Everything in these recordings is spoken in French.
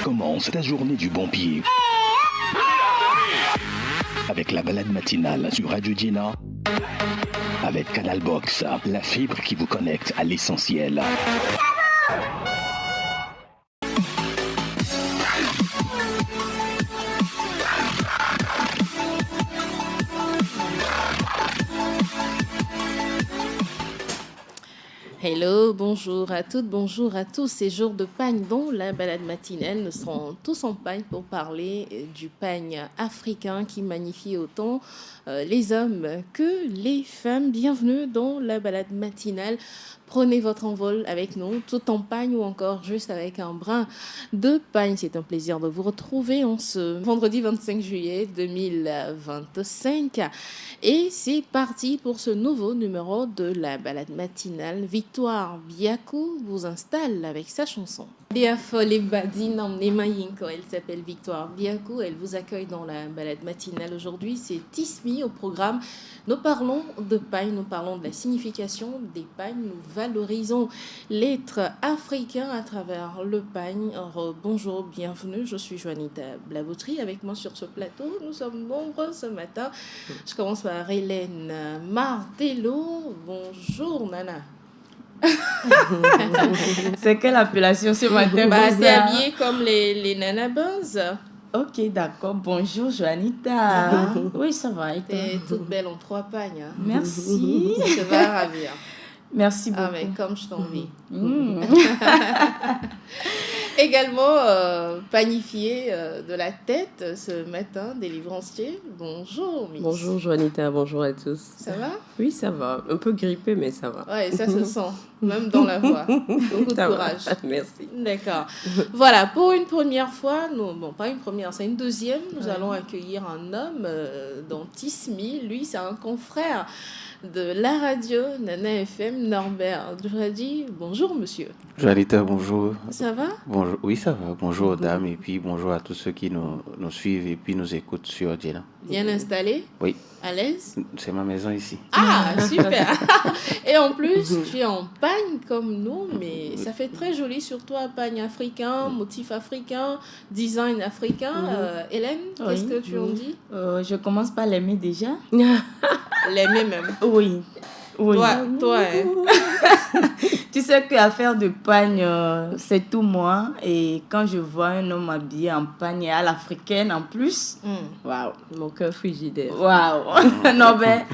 Commence ta journée du bon pied. Avec la balade matinale sur Radio Gina. Avec Canal Box, la fibre qui vous connecte à l'essentiel. Hello, bonjour à toutes, bonjour à tous. C'est jour de pagne dans la balade matinale. Nous serons tous en pagne pour parler du pagne africain qui magnifie autant les hommes que les femmes. Bienvenue dans la balade matinale. Prenez votre envol avec nous, tout en pagne ou encore juste avec un brin de pagne. C'est un plaisir de vous retrouver en ce vendredi 25 juillet 2025. Et c'est parti pour ce nouveau numéro de la balade matinale. Victoire Biakou vous installe avec sa chanson. Elle s'appelle Victoire Biakou. Elle vous accueille dans la balade matinale aujourd'hui. C'est Tismi au programme. Nous parlons de pagne, nous parlons de la signification des pagnes. Nous valorisons l'être africain à travers le pagne. Alors, bonjour, bienvenue. Je suis Juanita Blavoutry. Avec moi sur ce plateau, nous sommes nombreux ce matin. Je commence par Hélène Martello. Bonjour, Nana. C'est quelle appellation ce matin? C'est habillé comme les Nana Buns. Ok, d'accord. Bonjour, Joanita. Oui, ça va. T'es toute belle en 3 pagnes. Hein. Merci. Ça va ravir. Merci beaucoup. Ah, mais comme je t'envie. Également, pagnifié de la tête ce matin, délivrance-tier. Bonjour, Miss. Bonjour, Joanita. Bonjour à tous. Ça va? Oui, ça va. Un peu grippé, mais ça va. Ouais, ça se sent, même dans la voix. Beaucoup de courage. Merci. D'accord. Voilà, pour une première fois, pas une première, c'est une deuxième, nous allons accueillir un homme dans Tismi. Lui, c'est un confrère de la radio Nana FM, Norbert Djouradi. Bonjour, monsieur. Joanita, bonjour. Ça va? Bonjour. Oui, ça va. Bonjour aux dames et puis bonjour à tous ceux qui nous suivent et puis nous écoutent sur Gina. Bien installé? Oui. À l'aise? C'est ma maison ici. Ah, super. Et en plus, tu es en pagne comme nous, mais ça fait très joli sur toi, pagne africain, motif africain, design africain. Hélène, qu'est-ce que tu en dis? Je commence par l'aimer déjà. L'aimer même. Oui. Toi, hein? Tu sais qu'à faire de pagne, c'est tout moi. Et quand je vois un homme habillé en pagne et à l'africaine en plus, waouh. Mon cœur frigidaire. Waouh. Non, mais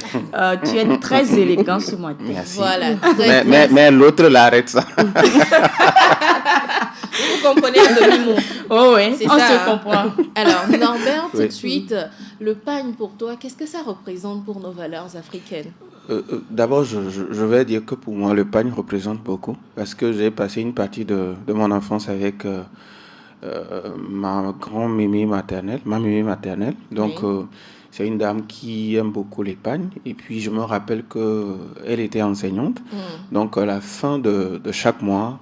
tu es très élégant ce matin. Merci. Voilà. Mais l'autre l'arrête ça. Vous comprenez un demi-mot. Oh oui, c'est on ça, se comprend. Alors, Norbert, tout Oui. de suite, le pagne pour toi, qu'est-ce que ça représente pour nos valeurs africaines? D'abord, je vais dire que pour moi, le pagne représente beaucoup parce que j'ai passé une partie de mon enfance avec ma grand-mémé maternelle, Donc, c'est une dame qui aime beaucoup les pagnes. Et puis, je me rappelle qu'elle était enseignante. Donc, à la fin de chaque mois,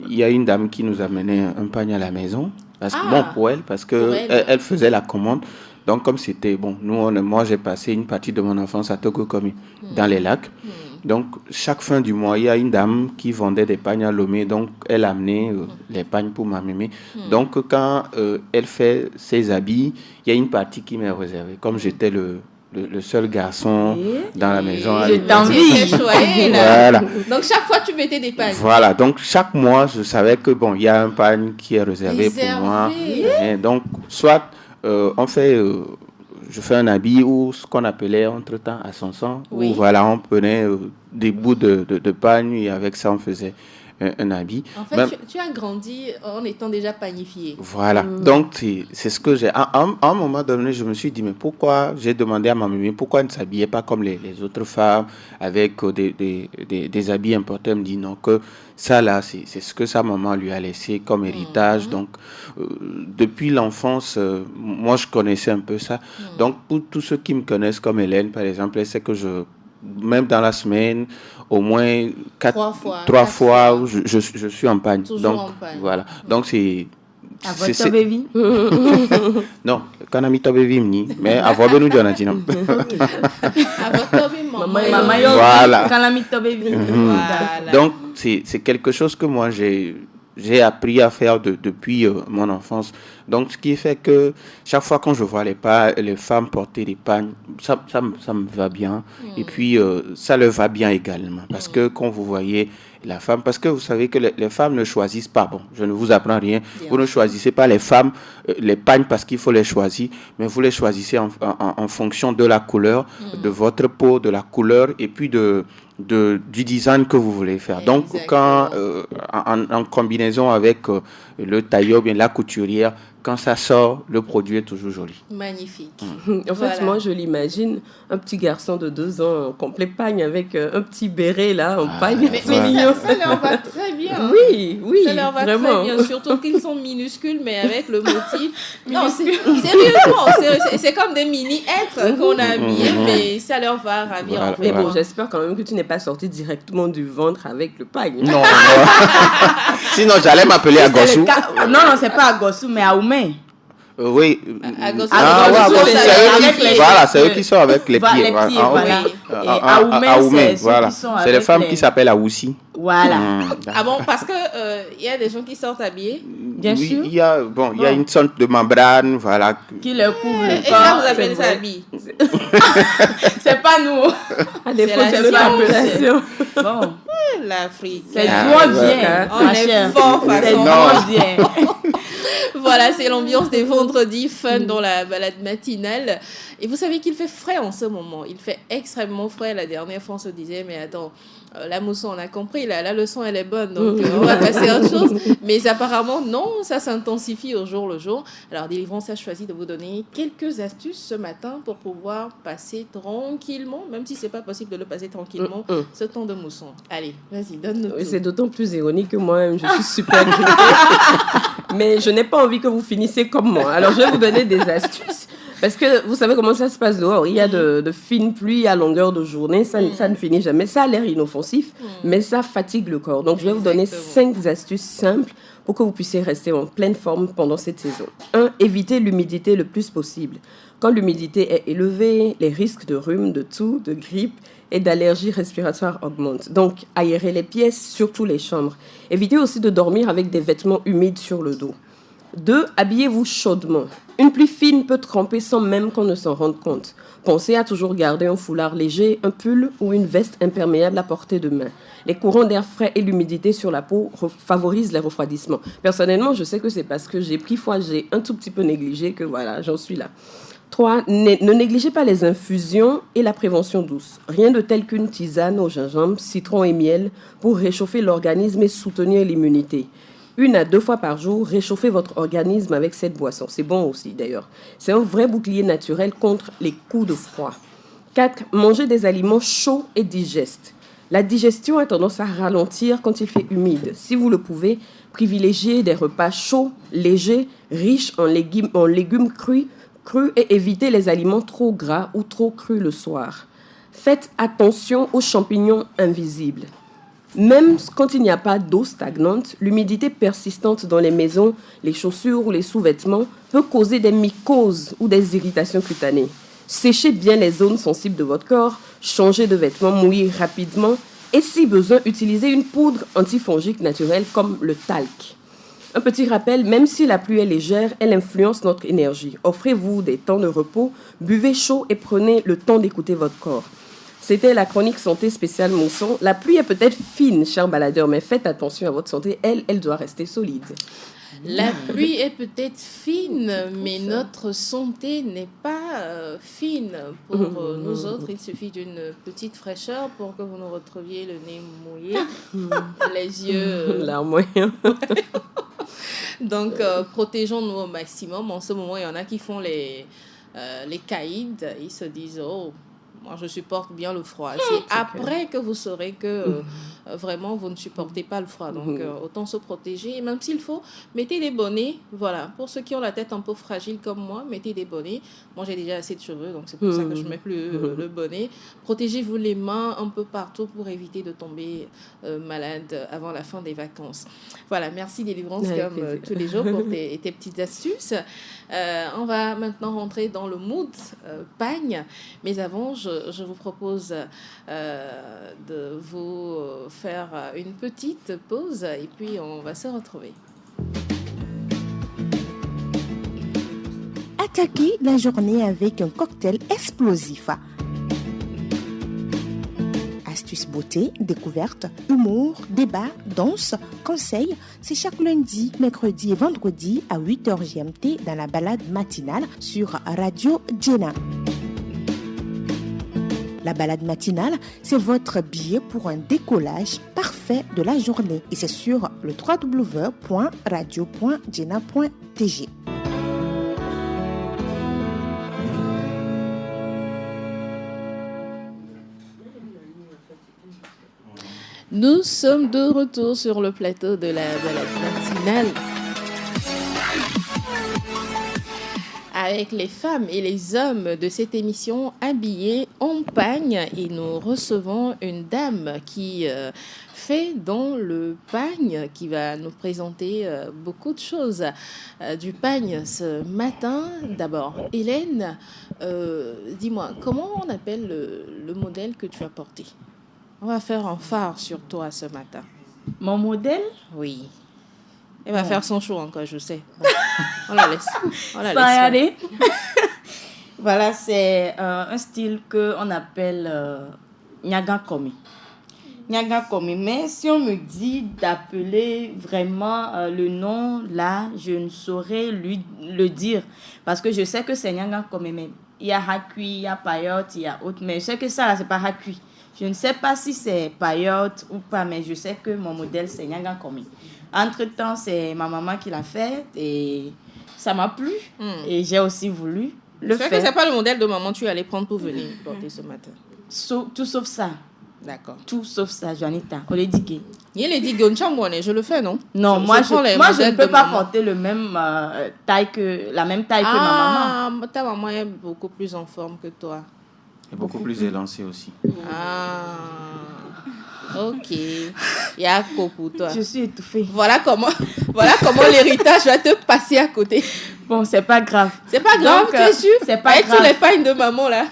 il y a une dame qui nous amenait un pagne à la maison. Pour elle, parce qu'elle faisait la commande. Donc, comme c'était, moi, j'ai passé une partie de mon enfance à Togokomi, dans les lacs. Donc, chaque fin du mois, il y a une dame qui vendait des pagnes à Lomé. Donc, elle amenait les pagnes pour ma mémé. Donc, quand elle fait ses habits, il y a une partie qui m'est réservée. Comme j'étais le seul garçon dans la maison. Je t'envie. Voilà. Donc, chaque fois, tu mettais des pagnes. Voilà. Donc, chaque mois, je savais que, il y a un pagne qui est réservé pour moi. Et donc, soit je fais un habit ou ce qu'on appelait entre-temps à Sanson, où voilà, on prenait des bouts de pagne et avec ça, on faisait un habit. En fait, tu as grandi en étant déjà pagnifié. Voilà. Donc, c'est ce que j'ai... À un moment donné, je me suis dit, mais pourquoi... J'ai demandé à ma maman, pourquoi elle ne s'habillait pas comme les autres femmes, avec des habits importés. Elle me dit non, que ça, là, c'est ce que sa maman lui a laissé comme héritage. Donc, depuis l'enfance, moi, je connaissais un peu ça. Donc, pour tous ceux qui me connaissent comme Hélène, par exemple, elle sait que même dans la semaine, au moins 3 fois, je suis en pagne. Toujours donc, en pagne. Voilà. Donc, c'est... À votre baby? Non, quand on a baby, mais à votre baby, on a dit non. À votre baby, maman. Voilà. Quand on a baby. Donc, c'est quelque chose que moi, j'ai j'ai appris à faire depuis mon enfance. Donc, ce qui fait que chaque fois quand je vois les femmes porter des pagnes, ça me va bien. Et puis, ça leur va bien également. Parce que quand vous voyez la femme, parce que vous savez que les femmes ne choisissent pas. Bon, je ne vous apprends rien. Vous ne choisissez pas les femmes, les pagnes parce qu'il faut les choisir, mais vous les choisissez en fonction de la couleur de votre peau, de la couleur et puis du design que vous voulez faire. Donc, quand en combinaison avec le tailleur, bien la couturière, quand ça sort, le produit est toujours joli. Magnifique. En fait, moi, je l'imagine, un petit garçon de 2 ans en complet pagne avec un petit béret là, en pagne. Mais ça leur va très bien. Oui, ça leur va vraiment. très bien, surtout qu'ils sont minuscules, mais avec le motif. Non, sérieusement, c'est comme des mini-êtres qu'on a habillés, mais ça leur va ravir. Voilà, en fait. Mais bon, j'espère quand même que tu n'es pas sorti directement du ventre avec le pagne. Non. Sinon, j'allais m'appeler Agossou. Non, c'est pas Agossou, mais Aoumé. Oui. Agossou, c'est eux qui sont avec les pieds. Les pieds, voilà. Et Aoumé, voilà. C'est les femmes qui s'appellent Aoussi. Voilà. Ah bon, parce que y a des gens qui sortent habillés. Bien sûr. Il y a une sorte de membrane, voilà. Qui leur couvre le Et corps. ça, vous appelez ça habillé. C'est pas nous. À défaut, C'est c'est la l'appellation. Bon. L'Afrique. C'est moins bien. On est fort C'est façon. moins bien. Voilà, c'est l'ambiance des vendredis fun dans la balade matinale. Et vous savez qu'il fait frais en ce moment. Il fait extrêmement frais. La dernière fois, on se disait, mais attends, la mousson, on a compris, la leçon, elle est bonne. Donc, on va passer à autre chose. Mais apparemment, non, ça s'intensifie au jour le jour. Alors, Délivrance a choisi de vous donner quelques astuces ce matin pour pouvoir passer tranquillement, même si ce n'est pas possible de le passer tranquillement, ce temps de mousson. Allez, vas-y, donne-nous tout. C'est d'autant plus ironique que moi-même, je suis super grippée. Mais je n'ai pas envie que vous finissiez comme moi. Alors, je vais vous donner des astuces. Parce que vous savez comment ça se passe dehors. Il y a de fines pluies à longueur de journée. Ça ne finit jamais. Ça a l'air inoffensif, mais ça fatigue le corps. Donc, je vais vous donner 5 astuces simples pour que vous puissiez rester en pleine forme pendant cette saison. 1. Évitez l'humidité le plus possible. Quand l'humidité est élevée, les risques de rhume, de toux, de grippe et d'allergies respiratoires augmentent. Donc, aérez les pièces, surtout les chambres. Évitez aussi de dormir avec des vêtements humides sur le dos. 2. Habillez-vous chaudement. Une pluie fine peut tremper sans même qu'on ne s'en rende compte. Pensez à toujours garder un foulard léger, un pull ou une veste imperméable à portée de main. Les courants d'air frais et l'humidité sur la peau favorisent les refroidissements. Personnellement, je sais que c'est parce que j'ai pris foi, j'ai un tout petit peu négligé que voilà, j'en suis là. 3. Ne négligez pas les infusions et la prévention douce. Rien de tel qu'une tisane au gingembre, citron et miel pour réchauffer l'organisme et soutenir l'immunité. 1 à 2 fois par jour, réchauffez votre organisme avec cette boisson. C'est bon aussi d'ailleurs. C'est un vrai bouclier naturel contre les coups de froid. 4. Mangez des aliments chauds et digestes. La digestion a tendance à ralentir quand il fait humide. Si vous le pouvez, privilégiez des repas chauds, légers, riches en légumes crus et évitez les aliments trop gras ou trop crus le soir. Faites attention aux champignons invisibles. Même quand il n'y a pas d'eau stagnante, l'humidité persistante dans les maisons, les chaussures ou les sous-vêtements peut causer des mycoses ou des irritations cutanées. Séchez bien les zones sensibles de votre corps, changez de vêtements mouillés rapidement et si besoin, utilisez une poudre antifongique naturelle comme le talc. Un petit rappel, même si la pluie est légère, elle influence notre énergie. Offrez-vous des temps de repos, buvez chaud et prenez le temps d'écouter votre corps. C'était la chronique santé spéciale Mousson. La pluie est peut-être fine, chers baladeurs, mais faites attention à votre santé. Elle doit rester solide. La pluie est peut-être fine, mais notre santé n'est pas fine. Pour nous autres, il suffit d'une petite fraîcheur pour que vous nous retrouviez le nez mouillé, les yeux... Larmoyant. Donc, protégeons-nous au maximum. En ce moment, il y en a qui font les caïds. Ils se disent, oh... Moi, je supporte bien le froid. C'est après que vous saurez que vraiment, vous ne supportez pas le froid. Donc, autant se protéger. Et même s'il faut, mettez des bonnets. Voilà. Pour ceux qui ont la tête un peu fragile comme moi, mettez des bonnets. Moi, j'ai déjà assez de cheveux, donc c'est pour ça que je ne mets plus le bonnet. Protégez-vous les mains un peu partout pour éviter de tomber malade avant la fin des vacances. Voilà. Merci Délivrance, comme tous les jours, pour tes petites astuces. On va maintenant rentrer dans le mood pagne. Mais avant, je je vous propose de vous faire une petite pause et puis on va se retrouver. Attaquez la journée avec un cocktail explosif. Astuces beauté, découverte, humour, débat, danse, conseils, c'est chaque lundi, mercredi et vendredi à 8h GMT dans la balade matinale sur Radio Djena. La balade matinale, c'est votre billet pour un décollage parfait de la journée et c'est sur le www.radio.djena.tg. Nous sommes de retour sur le plateau de la balade matinale avec les femmes et les hommes de cette émission habillés en pagne et nous recevons une dame qui fait dans le pagne, qui va nous présenter beaucoup de choses du pagne ce matin. D'abord, Hélène, dis-moi, comment on appelle le modèle que tu as porté? On va faire un phare sur toi ce matin. Mon modèle? Oui. Elle va faire son show encore, je sais. On la laisse. On la Sans laisse. y aller. Voilà, c'est un style qu'on appelle Nyaga Komi. Nyaga Komi. Mais si on me dit d'appeler vraiment le nom, là, je ne saurais lui le dire. Parce que je sais que c'est Nyaga Komi. Mais il y a Hakui, il y a Payotte, il y a autre. Mais je sais que ça, là, c'est pas Hakui. Je ne sais pas si c'est Payotte ou pas, mais je sais que mon modèle, c'est Nyaga Komi. Entre-temps, c'est ma maman qui l'a fait et ça m'a plu. Et j'ai aussi voulu le faire. C'est que ce n'est pas le modèle de maman que tu allais prendre pour venir porter ce matin. Tout sauf ça. D'accord. Tout sauf ça, Juanita. On l'a dit. Il est dit je le fais, non? Non, moi, je ne peux pas porter le même taille la même taille que ma maman. Ta maman est beaucoup plus en forme que toi. Et beaucoup plus élancé aussi. Ok. Il y a quoi pour toi? Je suis étouffée. Voilà comment l'héritage va te passer à côté. Bon, c'est pas grave. C'est pas grave, tu es sûre? C'est pas avec grave. tous les pagnes de maman là.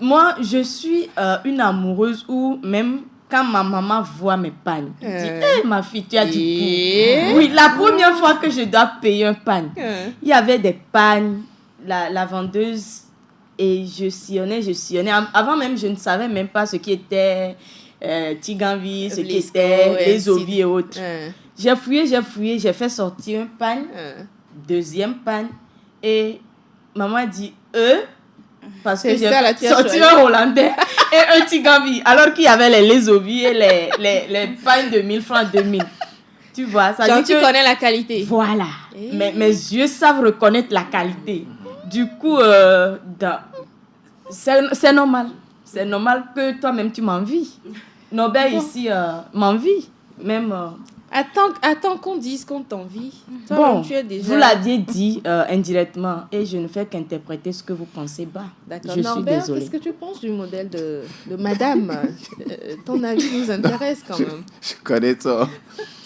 Moi, je suis une amoureuse où même quand ma maman voit mes pagnes, elle dit hey, ma fille, tu as du goût. Oui, la première fois que je dois payer un pagne, il y avait des pagnes, la vendeuse, et je sillonnais. Avant même, je ne savais même pas ce qui était Tiganvi, ce qui était les ovies et autres. J'ai fouillé, j'ai fait sortir un pagne, deuxième pagne, et maman a dit parce que j'ai sorti un hollandais et un Tiganvi, alors qu'il y avait les ovies et les pagnes de 1000 francs, 2000. Tu vois, ça donc dit tu connais la qualité. Voilà. Mes yeux savent reconnaître la qualité. Du coup, c'est normal. C'est normal que toi-même, tu m'envies. Nobel ici m'envie. Même... Attends qu'on dise qu'on t'envie. Bon, tu es déjà... vous l'aviez dit indirectement et je ne fais qu'interpréter ce que vous pensez bas. D'accord. Je suis désolée. Qu'est-ce que tu penses du modèle de madame? Ton avis nous intéresse quand même.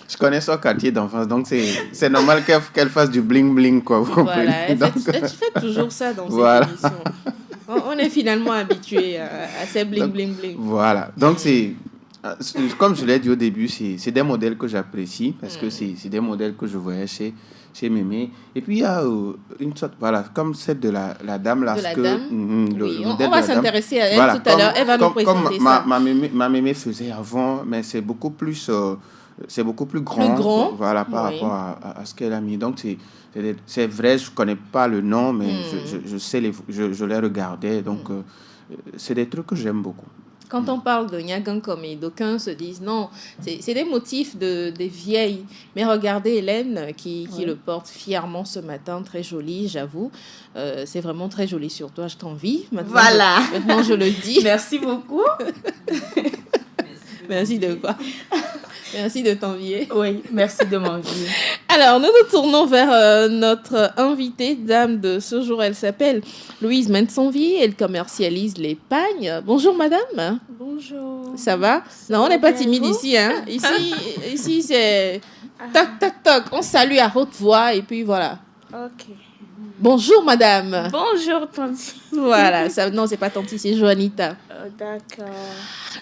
Je connais son quartier d'enfance, donc c'est normal qu'elle fasse du bling-bling, quoi. Vous comprenez? Voilà, elle fait toujours ça dans cette émission. On est finalement habitué à ces bling-bling-bling. Voilà, donc comme je l'ai dit au début, c'est des modèles que j'apprécie parce que c'est des modèles que je voyais chez Mémé. Et puis il y a une sorte, voilà, comme celle de la dame là. Oui, on va s'intéresser à elle tout à l'heure. Elle va nous présenter comme ça. Ma mémé faisait avant, mais c'est beaucoup plus grand, voilà, par rapport à ce qu'elle a mis. Donc c'est vrai, je connais pas le nom, mais je sais je les regardais. Donc c'est des trucs que j'aime beaucoup. Quand on parle de Nyagan Komi, d'aucuns se disent non, c'est des motifs des vieilles. Mais regardez Hélène qui le porte fièrement ce matin, très jolie, j'avoue. C'est vraiment très joli sur toi, je t'envie. Maintenant, je le dis. Merci beaucoup. Merci de quoi? Merci de t'envier. Oui, merci de m'envier. Alors, nous nous tournons vers notre invitée, dame de ce jour. Elle s'appelle Louise Mensonvie. Elle commercialise les pagnes. Bonjour, madame. Bonjour. Ça va? Non, on n'est pas timide ici. Hein? Ici, c'est toc, toc, toc. On salue à haute voix et puis voilà. Ok. Bonjour madame. Bonjour, Tanti. Voilà, ça, non, c'est pas Tanti, c'est Joanita. D'accord.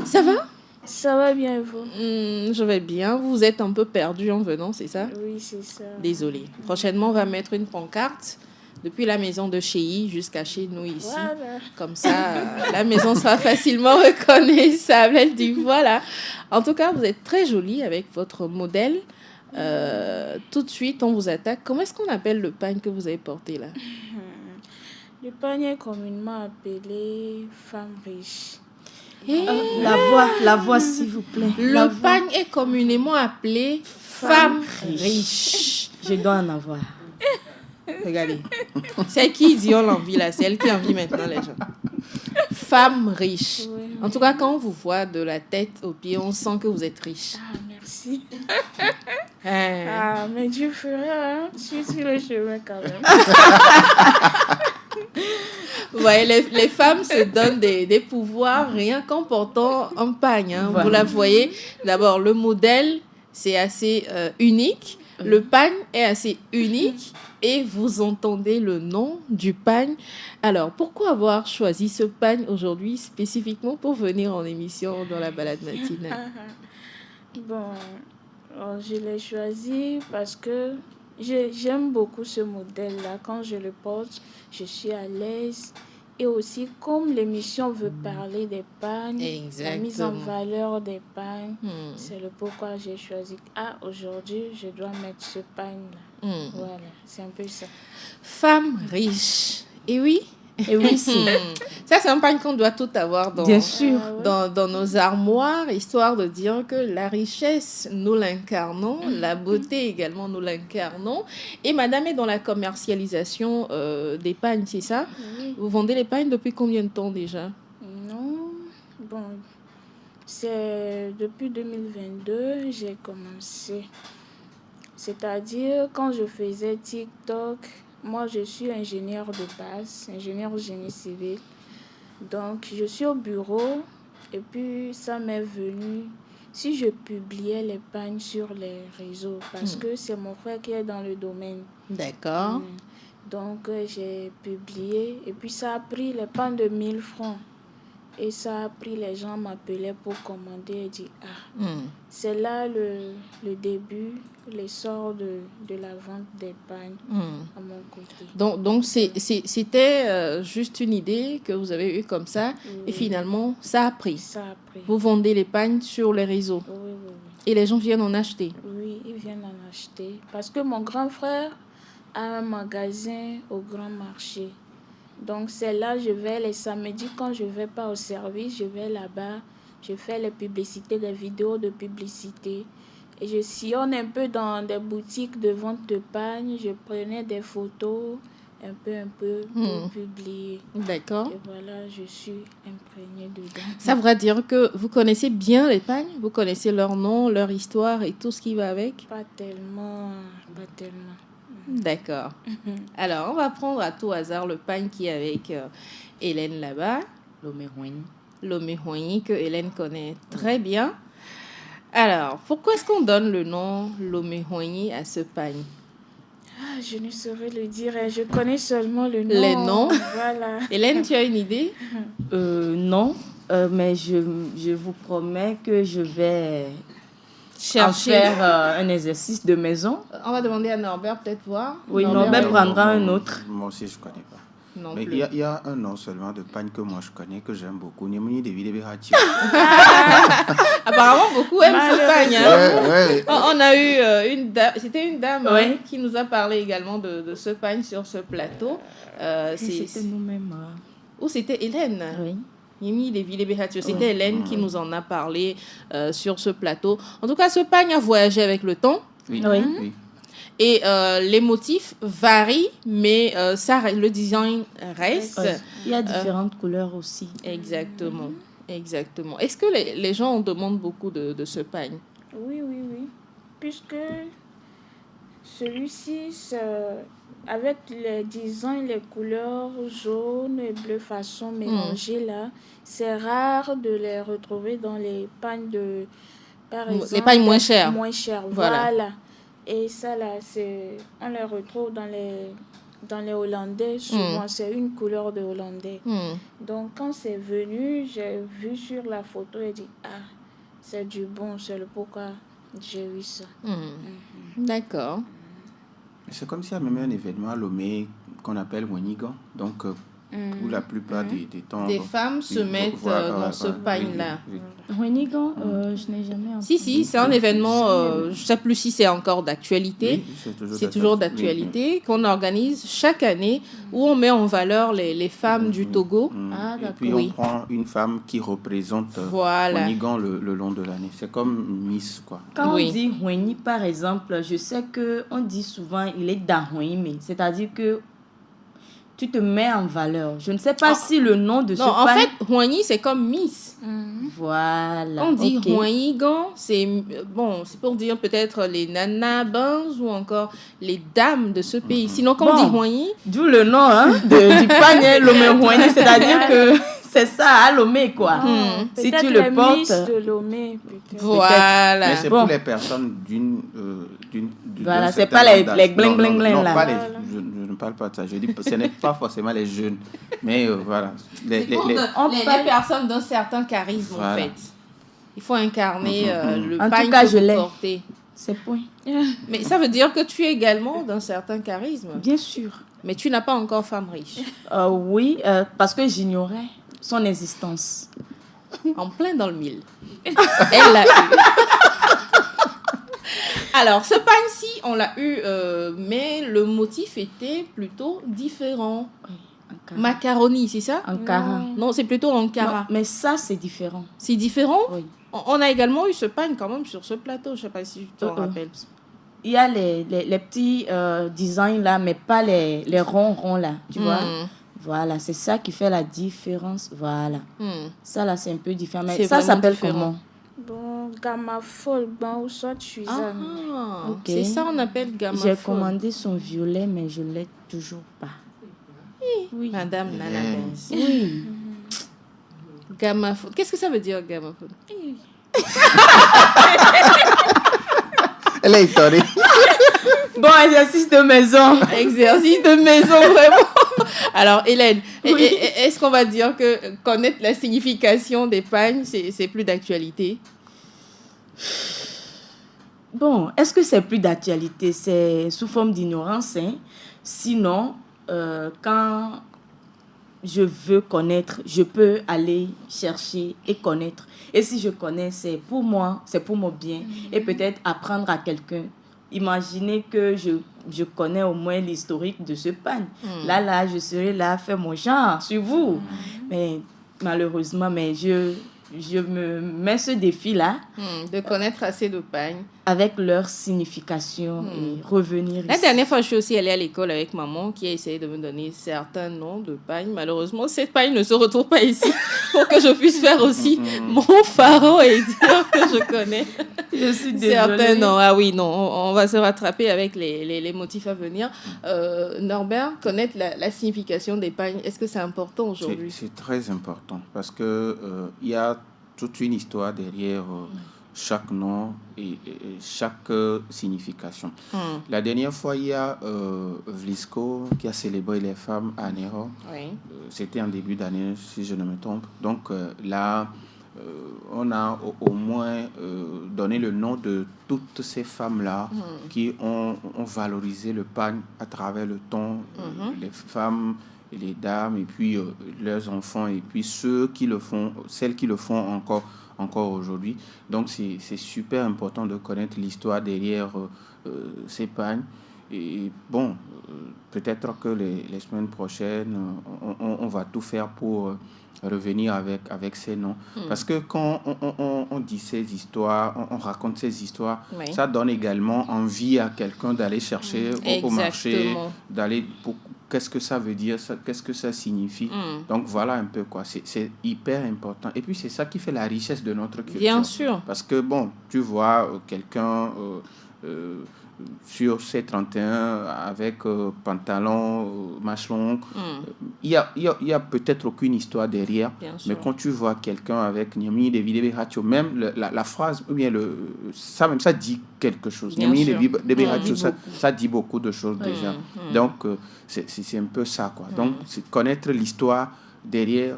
Ça va? Ça va bien, et vous? Je vais bien. Vous êtes un peu perdu en venant, c'est ça? Oui, c'est ça. Désolée. Prochainement, on va mettre une pancarte depuis la maison de Chéi jusqu'à chez nous ici. Voilà. Comme ça, la maison sera facilement reconnaissable. Elle dit voilà. En tout cas, vous êtes très jolie avec votre modèle. Tout de suite, on vous attaque. Comment est-ce qu'on appelle le pagne que vous avez porté là? Le pagne est communément appelé femme riche. La voix, s'il vous plaît. Le pagne est communément appelé femme riche. Je dois en avoir. Regardez. C'est qui dit on l'envie là? C'est elle qui envie maintenant les gens. Femme riche. Oui. En tout cas, quand on vous voit de la tête aux pieds, on sent que vous êtes riche. Ah, merci. Hein. Ah, mais Dieu fera, hein. Je suis sur le chemin quand même. Vous voyez, les femmes se donnent des pouvoirs rien qu'en portant un pagne. Hein. Voilà. Vous la voyez. D'abord, le modèle, c'est assez unique. Le pagne est assez unique. Et vous entendez le nom du pagne. Alors, pourquoi avoir choisi ce pagne aujourd'hui spécifiquement pour venir en émission dans la balade matinale? Bon, je l'ai choisi parce que j'aime beaucoup ce modèle-là. Quand je le porte, je suis à l'aise. Et aussi, comme l'émission veut parler des pagnes, la mise en valeur des pagnes, c'est le pourquoi j'ai choisi. Ah, aujourd'hui, je dois mettre ce pagne-là. Voilà, c'est un peu ça. Femme riche. Et oui? Et oui, c'est. Ça, c'est un pagne qu'on doit tout avoir Bien sûr. dans nos armoires, histoire de dire que la richesse, nous l'incarnons, la beauté également, nous l'incarnons. Et madame est dans la commercialisation des pagnes, c'est ça? Oui. Vous vendez les pagnes depuis combien de temps déjà? Non, bon, c'est depuis 2022 j'ai commencé. C'est-à-dire, quand je faisais TikTok, moi je suis ingénieure de base, ingénieure génie civil. Donc, je suis au bureau et puis ça m'est venu si je publiais les pagnes sur les réseaux parce que c'est mon frère qui est dans le domaine. D'accord. Donc, j'ai publié et puis ça a pris les pagnes de 1000 francs. Et ça a pris, les gens m'appelaient pour commander et dire c'est là le début, l'essor de la vente des pagnes à mon côté. Donc c'était juste une idée que vous avez eue comme ça et finalement, ça a pris. Ça a pris. Vous vendez les pagnes sur les réseaux Oui. et les gens viennent en acheter. Oui, ils viennent en acheter. Parce que mon grand frère a un magasin au grand marché. Donc, c'est là, je vais les samedis, quand je ne vais pas au service, je vais là-bas, je fais les publicités, les vidéos de publicité. Et je sillonne un peu dans des boutiques de vente de pagnes, je prenais des photos, un peu, pour publier. D'accord. Et voilà, je suis imprégnée dedans. Ça voudrait dire que vous connaissez bien les pagnes, vous connaissez leur nom, leur histoire et tout ce qui va avec? Pas tellement. D'accord. Alors, on va prendre à tout hasard le pagne qui est avec Hélène là-bas. L'Oméhoigny que Hélène connaît très bien. Alors, pourquoi est-ce qu'on donne le nom l'Oméhoigny à ce pagne? Ah, je ne saurais le dire, je connais seulement le nom. Les noms? Voilà. Hélène, tu as une idée? Non, mais je vous promets que je vais Chercher. faire un exercice de maison. On va demander à Norbert peut-être voir. Oui, Norbert prendra un autre. Moi aussi, je ne connais pas. Non Mais plus. il y a un nom seulement de pagne que moi je connais, que j'aime beaucoup. Nimuni de Videbehati. Apparemment, beaucoup aiment ce pagne. Hein? Ouais. On a eu une dame, c'était une dame Oui. hein, qui nous a parlé également de ce pagne sur ce plateau. C'était nous-mêmes. Ou c'était Hélène? Oui. Yimi de Villebéhatio. C'était Hélène qui nous en a parlé sur ce plateau. En tout cas, ce pagne a voyagé avec le temps. Oui. Oui. Et les motifs varient, mais le design reste. Ouais. Il y a différentes couleurs aussi. Exactement. Est-ce que les gens en demandent beaucoup de ce pagne? Oui. Puisque celui-ci, avec les designs, les couleurs jaune et bleu façon mélangées là, c'est rare de les retrouver dans les pagnes de, par exemple, les pagnes moins chères. Moins chères, Voilà. voilà. Et ça là, on les retrouve dans dans les Hollandais, souvent, c'est une couleur de Hollandais. Donc, quand c'est venu, j'ai vu sur la photo et dit, ah, c'est du bon, c'est le pourquoi j'ai eu ça. D'accord. C'est comme s'il y a même un événement à Lomé qu'on appelle Wenigan. Donc, pour la plupart des temps... Des femmes se mettent dans ce pagne-là. Wenigan, je n'ai jamais entendu. Si, c'est un événement, je ne sais plus si c'est encore d'actualité. Oui, c'est toujours d'actualité, qu'on organise chaque année, où on met en valeur les femmes du Togo. Ah, Et d'accord. puis, on prend une femme qui représente Wenigan le long de l'année. C'est comme Miss, quoi. Quand on dit Hueni, par exemple, je sais qu'on dit souvent il est dans Hueni, c'est-à-dire que tu te mets en valeur. Je ne sais pas si le nom de ce en pagne... fait, Hueni, c'est comme Miss. Voilà. On dit Huenigan, c'est pour dire peut-être les nanabans ou encore les dames de ce pays. Sinon, quand on dit Hueni... D'où le nom du pagne Lomé Hueni, c'est-à-dire que c'est ça à Lomé, quoi. Si tu le portes... Miss de Lomé, peut-être. Voilà. Mais c'est pour les personnes d'une voilà, c'est pas les bling non, là. Pas les, je ne parle pas de ça. Je dis ce n'est pas forcément les jeunes. Mais voilà. Les personnes d'un certain charisme, en fait. Il faut incarner le en pagne tout cas, que je vous l'ai. portez. C'est point. Mais ça veut dire que tu es également d'un certain charisme. Bien sûr. Mais tu n'as pas encore femme riche. Oui, parce que j'ignorais son existence. En plein dans le mille. Elle l'a eu. Alors, ce pagne-ci, on l'a eu, mais le motif était plutôt différent. Ankara. Macaroni, c'est ça? Ankara. Non, c'est plutôt Ankara. Non, mais ça, c'est différent. C'est différent? Oui. On a également eu ce pagne quand même sur ce plateau. Je ne sais pas si tu t'en rappelles. Il y a les petits designs là, mais pas les ronds là, tu vois. Voilà, c'est ça qui fait la différence. Voilà. Ça là, c'est un peu différent. Mais C'est ça s'appelle différent. comment? Bon, gamma folle, bon, ou soit Suzanne. Ok. C'est ça on appelle gamma. J'ai commandé son violet, mais je ne l'ai toujours pas. Oui. Madame Nanabès. Oui. Gammaphone. Qu'est-ce que ça veut dire, gammaphone? Elle est étonnée. Bon, exercice de maison. Exercice de maison, vraiment. Alors, Hélène, est-ce qu'on va dire que connaître la signification des pagnes, c'est plus d'actualité? Bon, est-ce que c'est plus d'actualité? C'est sous forme d'ignorance. Sinon, quand je veux connaître, je peux aller chercher et connaître. Et si je connais, c'est pour moi, c'est pour mon bien. Et peut-être apprendre à quelqu'un. Imaginez que je connais au moins l'historique de ce pagne. Là, je serai là à faire mon genre sur vous. Mais malheureusement, je me mets ce défi-là. De connaître assez de pagnes. Avec leur signification et revenir La ici. dernière fois, je suis aussi allée à l'école avec maman qui a essayé de me donner certains noms de pagnes. Malheureusement, cette pagne ne se retrouve pas ici pour que je puisse faire aussi mon pharaon et dire que je connais Je suis désolée. certains noms. Ah oui, non, on va se rattraper avec les motifs à venir. Norbert, connaître la signification des pagnes, est-ce que c'est important aujourd'hui? C'est très important parce que il y a toute une histoire derrière chaque nom et chaque signification. La dernière fois, il y a Vlisco qui a célébré les femmes à Nero. Oui. C'était en début d'année, si je ne me trompe. Donc là, on a au moins donné le nom de toutes ces femmes-là qui ont valorisé le pagne à travers le temps, les femmes et les dames, et puis leurs enfants, et puis ceux qui le font, celles qui le font encore aujourd'hui. Donc c'est super important de connaître l'histoire derrière ces pagnes. Et bon, peut-être que les semaines prochaines, on va tout faire pour revenir avec ces noms. Parce que quand on dit ces histoires, on raconte ces histoires, ça donne également envie à quelqu'un d'aller chercher au marché, d'aller pour qu'est-ce que ça veut dire, qu'est-ce que ça signifie. Donc voilà un peu quoi, c'est hyper important. Et puis c'est ça qui fait la richesse de notre culture. Bien sûr. Parce que bon, tu vois quelqu'un sur C31 avec pantalon, manches longues. Il y a peut-être aucune histoire derrière, mais quand tu vois quelqu'un avec Niamey Devi Hatcho, même la phrase, ou bien ça dit quelque chose. Niamey Devi Hatcho, ça dit beaucoup de choses déjà. Donc, c'est un peu ça, quoi. Donc, c'est connaître l'histoire derrière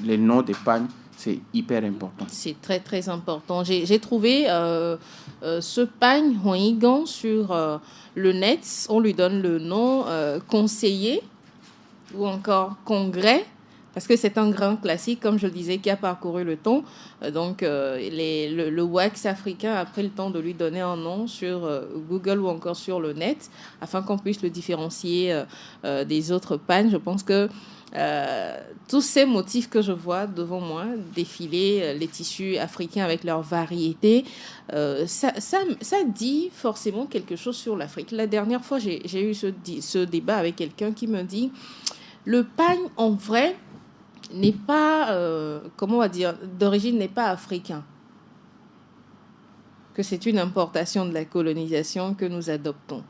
les noms des pagnes, c'est hyper important. C'est très, très important. J'ai trouvé ce pagne Huigan sur le net. On lui donne le nom conseiller ou encore congrès, parce que c'est un grand classique, comme je le disais, qui a parcouru le temps. Donc, le wax africain a pris le temps de lui donner un nom sur Google ou encore sur le net, afin qu'on puisse le différencier des autres pagnes. Je pense que tous ces motifs que je vois devant moi défiler, les tissus africains avec leur variété, ça dit forcément quelque chose sur l'Afrique. La dernière fois, j'ai eu ce débat avec quelqu'un qui me dit le pagne en vrai n'est pas, comment on va dire, d'origine n'est pas africain, que c'est une importation de la colonisation que nous adoptons.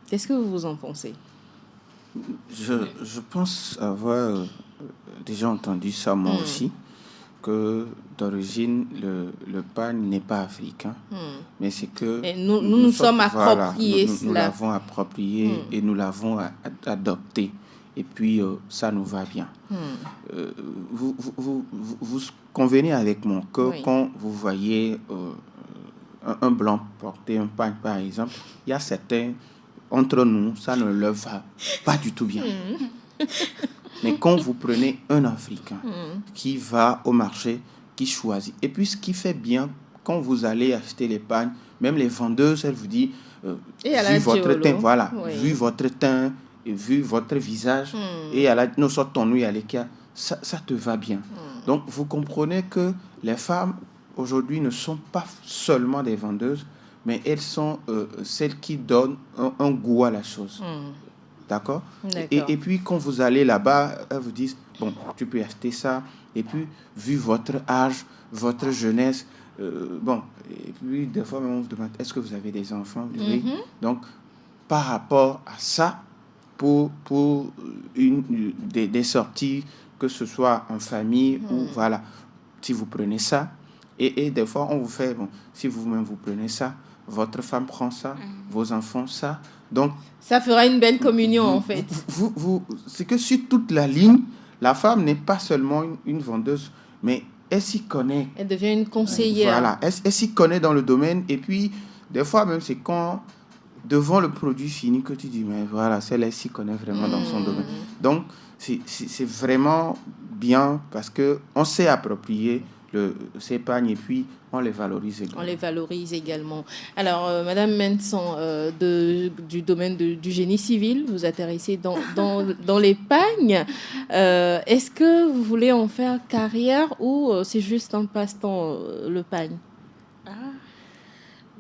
Qu'est-ce que vous en pensez? Je pense avoir déjà entendu ça moi aussi, que d'origine le pagne n'est pas africain, mais c'est que nous sommes appropriés cela. Nous l'avons approprié et nous l'avons adopté, et puis ça nous va bien. Vous convenez avec moi que quand vous voyez un blanc porter un pagne par exemple, il y a certains entre nous, ça ne leur va pas du tout bien. Mais quand vous prenez un Africain qui va au marché, qui choisit, et puis ce qui fait bien, quand vous allez acheter les pagnes, même les vendeuses, elles vous disent, vu votre teint, voilà, vu votre teint, et vu votre visage, et à la nous sortons nous ça te va bien. Donc vous comprenez que les femmes aujourd'hui ne sont pas seulement des vendeuses, mais elles sont celles qui donnent un goût à la chose. D'accord. Et puis, quand vous allez là-bas, elles vous disent, bon, tu peux acheter ça. Et puis, vu votre âge, votre jeunesse, et puis, des fois, on vous demande, est-ce que vous avez des enfants? Oui. Donc, par rapport à ça, pour des sorties, que ce soit en famille ou voilà, si vous prenez ça, et des fois, on vous fait, bon, si vous-même vous prenez ça, votre femme prend ça, vos enfants ça. Donc, ça fera une belle communion en fait. C'est que sur toute la ligne, la femme n'est pas seulement une vendeuse, mais elle s'y connaît. Elle devient une conseillère. Voilà, elle s'y connaît dans le domaine. Et puis, des fois même, c'est quand, devant le produit fini, que tu dis, mais voilà, celle-là s'y connaît vraiment dans son domaine. Donc, c'est vraiment bien parce qu'on s'est approprié ces pagnes et puis on les valorise également. Alors, Madame Menson, du domaine du génie civil, vous intéressez dans les pagnes. Est-ce que vous voulez en faire carrière ou c'est juste un passe-temps, le pagne?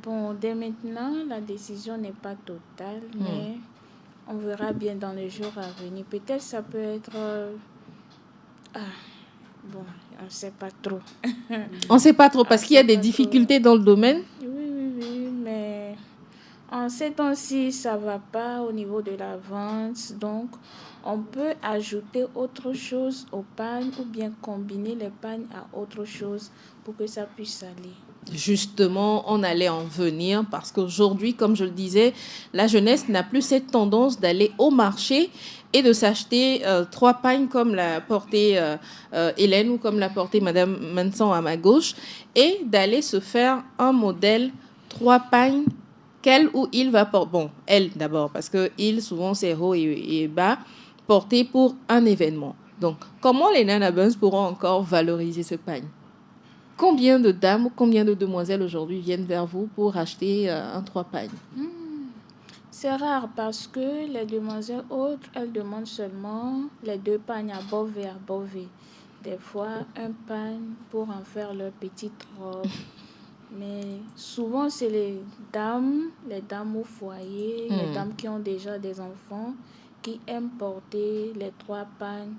Bon, dès maintenant, la décision n'est pas totale, mais on verra bien dans les jours à venir. Peut-être ça peut être... Bon, on ne sait pas trop. On ne sait pas trop parce qu'il y a des difficultés dans le domaine. Oui, mais en ces temps-ci, ça ne va pas au niveau de la vente. Donc, on peut ajouter autre chose au pagne ou bien combiner les pagnes à autre chose pour que ça puisse aller. Justement, on allait en venir parce qu'aujourd'hui, comme je le disais, la jeunesse n'a plus cette tendance d'aller au marché et de s'acheter 3 pagnes comme l'a porté Hélène ou comme l'a porté Madame Manson à ma gauche et d'aller se faire un modèle 3 pagnes qu'elle ou il va porter. Bon, elle d'abord parce que il souvent c'est haut et bas porté pour un événement. Donc, comment les Nana Buns pourront encore valoriser ce pagne? Combien de dames ou combien de demoiselles aujourd'hui viennent vers vous pour acheter un 3 pagnes? C'est rare parce que les demoiselles autres, elles demandent seulement les 2 pagnes à Beauvais. Des fois, un pagne pour en faire leur petite robe. Mais souvent, c'est les dames au foyer, les dames qui ont déjà des enfants, qui aiment porter les 3 pagnes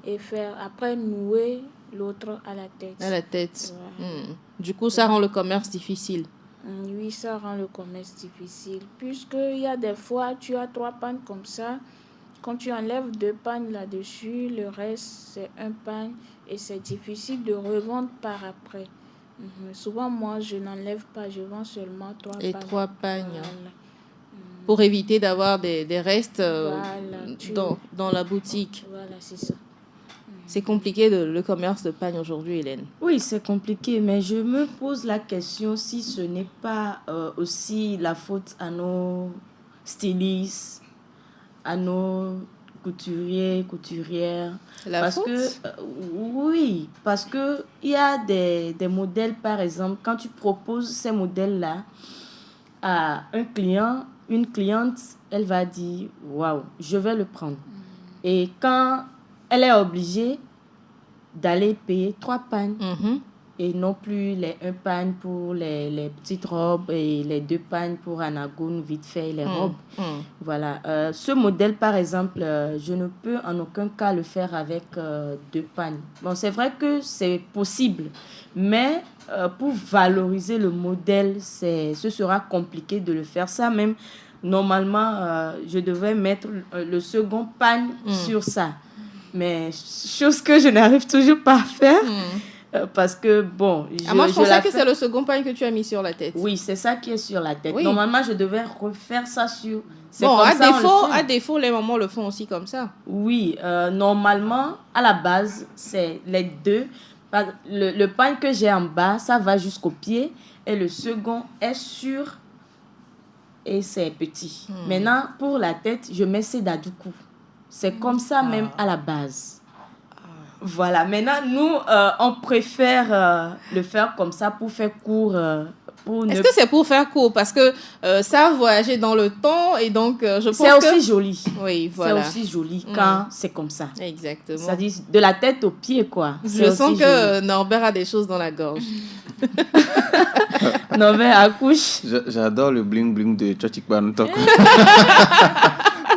et faire, après nouer l'autre à la tête. À la tête. Ouais. Du coup, ça rend le commerce difficile. Oui, ça rend le commerce difficile. Puisqu'il y a des fois, tu as 3 pagnes comme ça. Quand tu enlèves 2 pagnes là-dessus, le reste, c'est un pagne. Et c'est difficile de revendre par après. Souvent, moi, je n'enlève pas. Je vends seulement 3 pagnes. Et 3 pagnes. Voilà. Pour éviter d'avoir des restes Voilà, dans la boutique. Voilà, c'est ça. C'est compliqué le commerce de pagne aujourd'hui, Hélène. Oui, c'est compliqué, mais je me pose la question si ce n'est pas aussi la faute à nos stylistes, à nos couturiers, couturières. Parce que il y a des modèles, par exemple, quand tu proposes ces modèles-là à un client, une cliente, elle va dire « Waouh, je vais le prendre ». Et quand elle est obligée d'aller payer 3 pagnes et non plus les 1 pagne pour les petites robes et les 2 pagnes pour Anagoun, vite fait, les robes. Voilà. Ce modèle, par exemple, je ne peux en aucun cas le faire avec 2 pagnes. Bon, c'est vrai que c'est possible, mais pour valoriser le modèle, ce sera compliqué de le faire. Ça même, normalement, je devrais mettre le second pagne sur ça. Mais chose que je n'arrive toujours pas à faire. Parce que, bon... moi, je pensais que c'est le second pagne que tu as mis sur la tête. Oui, c'est ça qui est sur la tête. Oui. Normalement, je devais refaire ça sur... Bon, à défaut, les mamans le font aussi comme ça. Oui, normalement, à la base, c'est les 2. Le pagne que j'ai en bas, ça va jusqu'au pied. Et le second est sur... Et c'est petit. Maintenant, pour la tête, je mets Sedadoukou. C'est comme ça même à la base. Voilà. Maintenant, nous, on préfère le faire comme ça pour faire court. Est-ce que c'est pour faire court? Parce que ça a voyagé dans le temps et donc je pense que... C'est aussi joli. Oui, voilà. C'est aussi joli quand c'est comme ça. Exactement. C'est-à-dire de la tête aux pieds, quoi. Je sens que Norbert a des choses dans la gorge. Norbert accouche. J'adore le bling-bling de Tchotik Bantok.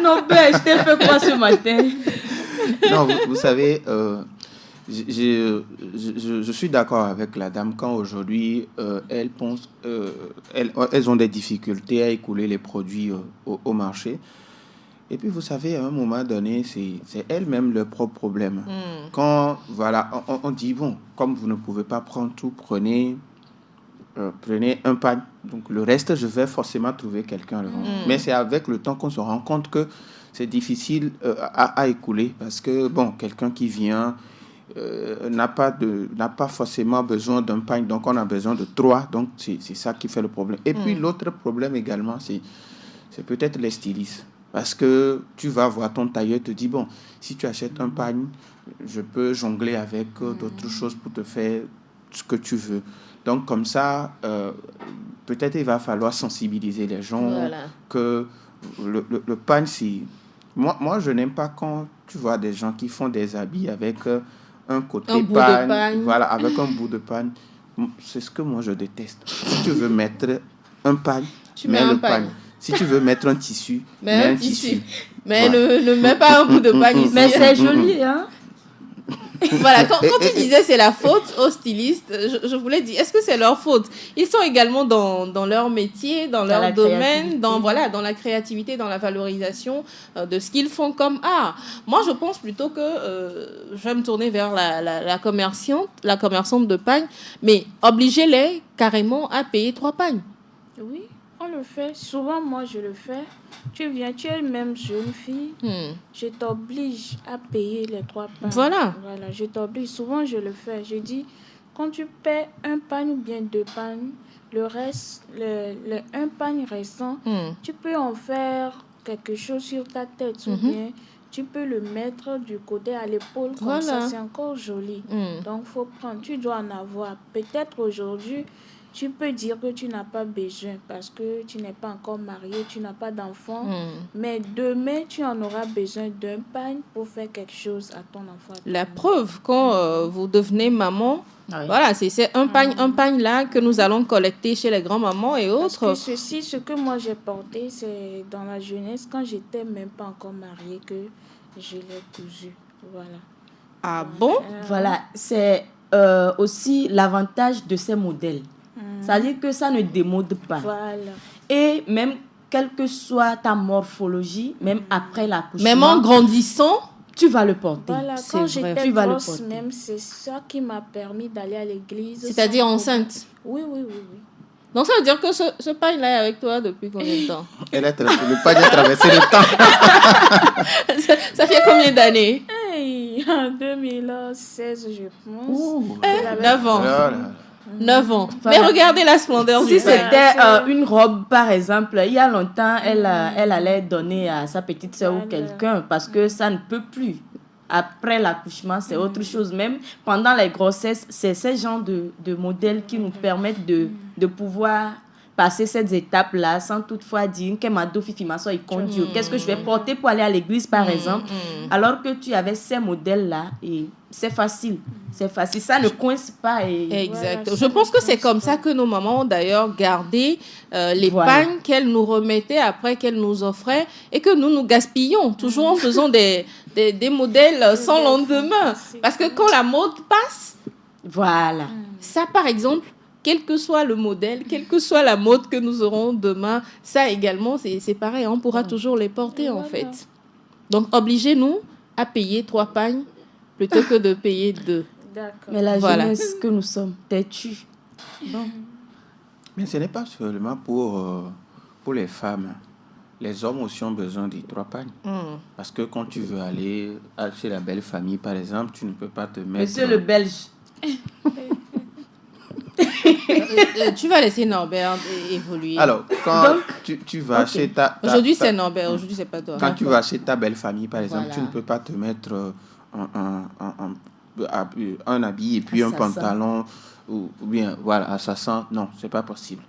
Norbert, je t'ai fait quoi ce matin? Non, vous savez, je suis d'accord avec la dame quand aujourd'hui elles pensent, elles ont des difficultés à écouler les produits au marché. Et puis vous savez, à un moment donné, c'est elles-mêmes leur propre problème. Quand voilà, on dit bon, comme vous ne pouvez pas prendre tout, prenez un pagne. Donc le reste, je vais forcément trouver quelqu'un. Mais c'est avec le temps qu'on se rend compte que c'est difficile à écouler parce que bon, quelqu'un qui vient n'a pas forcément besoin d'un pagne, donc on a besoin de 3. Donc c'est ça qui fait le problème. Et puis l'autre problème également, c'est peut-être les stylistes. Parce que tu vas voir ton tailleur te dit, bon, si tu achètes un pagne, je peux jongler avec d'autres choses pour te faire ce que tu veux. Donc, comme ça, peut-être il va falloir sensibiliser les gens que le pagne, c'est... Moi, je n'aime pas quand tu vois des gens qui font des habits avec un côté pagne, voilà, avec un bout de pagne. C'est ce que moi, je déteste. Si tu veux mettre un pagne, tu mets le pagne. Si tu veux mettre un tissu, mets un tissu. Mais ne mets pas un bout de pagne ici. Mais c'est joli, hein? Voilà, quand tu disais c'est la faute aux stylistes, je voulais dire, est-ce que c'est leur faute? Ils sont également dans leur métier, dans leur domaine, dans la créativité, dans la valorisation de ce qu'ils font comme art. Moi, je pense plutôt que je vais me tourner vers la commerçante de pagne, mais obligez-les carrément à payer 3 pagnes. Oui, on le fait. Souvent, moi, je le fais. Tu es même jeune fille, je t'oblige à payer les 3 pagnes. Voilà, je t'oblige. Souvent, je le fais. Je dis, quand tu paies 1 pagne ou bien 2 pagnes, le reste, le 1 pagne restant, tu peux en faire quelque chose sur ta tête ou bien tu peux le mettre du côté à l'épaule. Comme ça, c'est encore joli. Donc, il faut prendre. Tu dois en avoir. Peut-être aujourd'hui, tu peux dire que tu n'as pas besoin parce que tu n'es pas encore marié, tu n'as pas d'enfant. Mais demain, tu en auras besoin d'un pagne pour faire quelque chose à ton enfant. La preuve, quand vous devenez maman, voilà, c'est un pagne là que nous allons collecter chez les grands-mamans et autres. Parce que ce que moi j'ai porté, c'est dans la jeunesse, quand j'étais même pas encore mariée, que je l'ai cousu. Voilà. Ah bon? Voilà, c'est aussi l'avantage de ces modèles. C'est-à-dire que ça ne démode pas. Voilà. Et même, quelle que soit ta morphologie, même après l'accouchement, Même en grandissant, tu vas le porter. Voilà, C'est quand vrai. j'étais Tu vas le grosse porter. même, c'est ça qui m'a permis d'aller à l'église. c'est-à-dire sans enceinte. problème. Oui. Donc ça veut dire que ce pain-là est avec toi depuis combien de temps? Le pagne a traversé le temps. Ça fait combien d'années? Hey, en 2016, je pense. Ouh. Elle avait- 9 ans. Voilà. 9 ans. Voilà. Mais regardez la splendeur Si du pain. c'était une robe, par exemple, il y a longtemps, elle allait donner à sa petite soeur ou Voilà. quelqu'un parce que ça ne peut plus. Après l'accouchement, c'est autre chose. Même pendant les grossesses, c'est ces genres de modèles qui nous permettent de pouvoir passer ces étapes-là sans toutefois dire qu'est-ce que je vais porter pour aller à l'église, par exemple. Alors que tu avais ces modèles-là et c'est facile. C'est facile. Ça ne coince pas. Exact. Voilà, Je pense que c'est comme ça que nos mamans ont d'ailleurs gardé les Voilà. pagnes qu'elles nous remettaient après, qu'elles nous offraient et que nous gaspillons, toujours en faisant des modèles sans lendemain. Parce que quand la mode passe, Voilà. ça par exemple, quel que soit le modèle, quelle que soit la mode que nous aurons demain, ça également, c'est pareil, on pourra toujours les porter en Voilà. fait. Donc obligez-nous à payer 3 pagnes plutôt que de payer 2. D'accord. Mais la Voilà. jeunesse que nous sommes, têtus. Mais ce n'est pas seulement pour les femmes. Les hommes aussi ont besoin des 3 pagnes. Parce que quand tu veux aller chez la belle famille, par exemple, tu ne peux pas te mettre... Monsieur le Belge. Tu vas laisser Norbert évoluer. Alors, quand Donc, tu vas ok. chez ta... Aujourd'hui, c'est Norbert, aujourd'hui, c'est pas toi. Quand tu vas chez ta belle famille, par exemple, Voilà. tu ne peux pas te mettre un habit et puis un Assassin. pantalon ou bien, voilà, assassin. Non, c'est pas possible.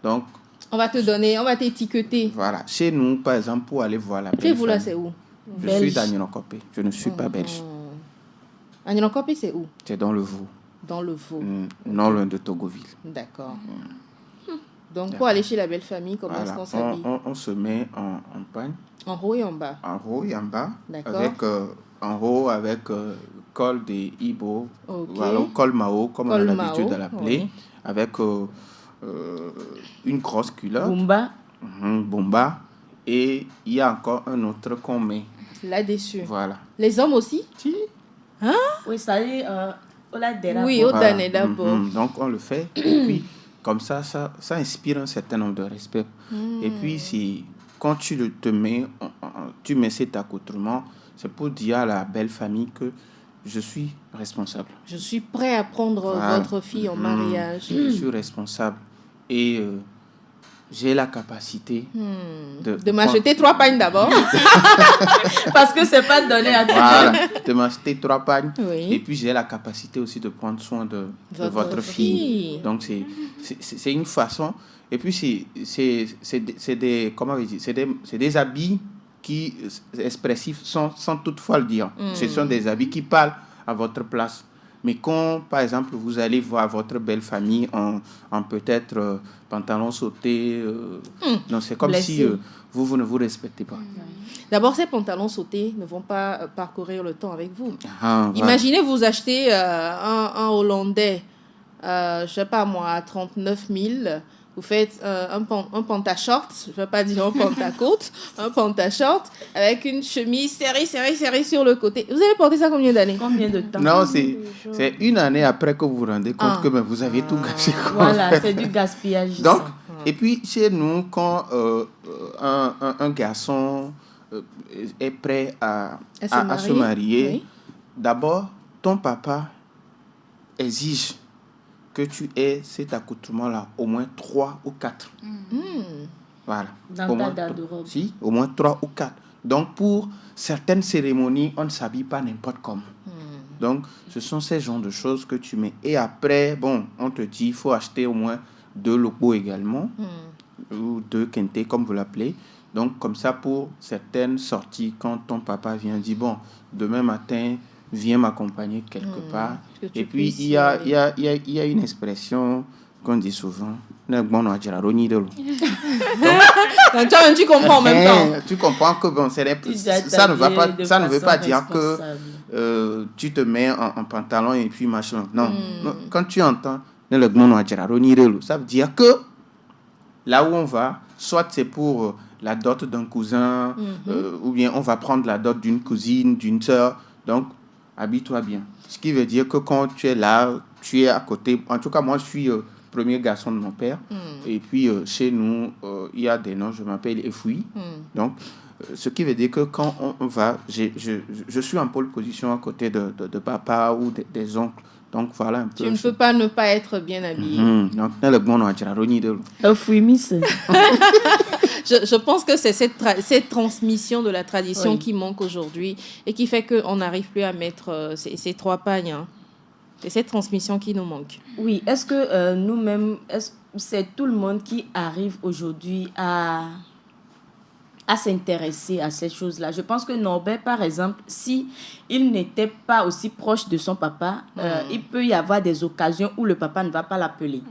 Donc, On va t'étiqueter. voilà. Chez nous, par exemple, pour aller voir la belle Chez vous, là, famille, c'est où? je Belge. suis d'Agnenon-Copé. Je ne suis pas belge. Agnenon-Copé, c'est où? C'est dans le Vaud, Dans le Vaud. non loin de Togoville. D'accord. Donc, pour aller chez la belle famille, comment est-ce Voilà. qu'on s'habille? On se met en pagne, En haut et en bas. en haut et en bas, D'accord. avec en haut avec col de Ibo, Ok. voilà, col Mao, comme Col on a Mao, l'habitude de l'appeler, oui. avec une grosse culotte, Bumba. bomba, et il y a encore un autre qu'on met. Là-dessus. Voilà. Les hommes aussi? Si. Oui, ça y est. Oui, au Voilà. dernier d'abord. Donc on le fait, et puis comme ça inspire un certain nombre de respect. Et puis quand tu te mets, tu mets cet accoutrement, c'est pour dire à la belle famille que je suis responsable. Je suis prêt à prendre Voilà. votre fille en mariage. Je suis responsable et j'ai la capacité De m'acheter 3 pagnes d'abord. Parce que c'est pas donné à tout le voilà, monde. de m'acheter 3 pagnes. Oui. Et puis j'ai la capacité aussi de prendre soin de votre fille. Donc c'est une façon. Et puis c'est des comment on dit, c'est des habits qui expressifs sans toutefois le dire. Ce sont des habits qui parlent à votre place. Mais quand, par exemple, vous allez voir votre belle famille en peut-être pantalon sauté, non, c'est comme Blessé. si vous ne vous respectez pas. D'abord, ces pantalons sautés ne vont pas parcourir le temps avec vous. Ah, voilà. Imaginez vous acheter un Hollandais, je sais pas moi, à 39 000. Vous faites un pantachort, je ne vais pas dire un pantacourte, un pantachort avec une chemise serrée sur le côté. Vous avez porté ça combien d'années? Combien de temps? Non, c'est une année après que vous vous rendez compte que ben, vous avez tout gâché. Voilà, c'est du gaspillage. Donc, ça. et puis chez nous, quand un garçon est prêt à se marier, oui. d'abord, ton papa exige que tu aies cet accoutrement-là, au moins 3 ou 4. Voilà. Dans Au ta moins, garde-robe. si, au moins 3 ou 4. Donc, pour certaines cérémonies, on ne s'habille pas n'importe comment. Donc, ce sont ces genres de choses que tu mets. Et après, bon, on te dit, il faut acheter au moins 2 locaux également, ou 2 kentés, comme vous l'appelez. Donc, comme ça, pour certaines sorties, quand ton papa vient dire, bon, demain matin, viens m'accompagner quelque part. Que tu Et puis, puisses, il y a une expression qu'on dit souvent. Donc, Donc, tu comprends en même temps. tu comprends que bon, Tu dois ça ne t'habiller de veut pas façon dire que responsable. tu te mets en pantalon et puis machin. Non, non, quand tu entends ça veut dire que là où on va, soit c'est pour la dot d'un cousin, ou bien on va prendre la dot d'une cousine, d'une sœur. Donc, habille-toi bien. Ce qui veut dire que quand tu es là, tu es à côté. En tout cas, moi, je suis premier garçon de mon père. Et puis, chez nous, il y a des noms. Je m'appelle Efoui. Donc, ce qui veut dire que quand on va, je suis en pole position à côté de papa ou des oncles. Donc, voilà un peu. Tu ne peux pas ne pas être bien habillé. Donc, le bon, on a Je pense que c'est cette transmission de la tradition qui manque aujourd'hui et qui fait qu'on n'arrive plus à mettre ces trois pagnes. Hein. C'est cette transmission qui nous manque. Oui, est-ce que nous-mêmes, c'est tout le monde qui arrive aujourd'hui à s'intéresser à ces choses-là? Je pense que Norbert, par exemple, si il n'était pas aussi proche de son papa, il peut y avoir des occasions où le papa ne va pas l'appeler.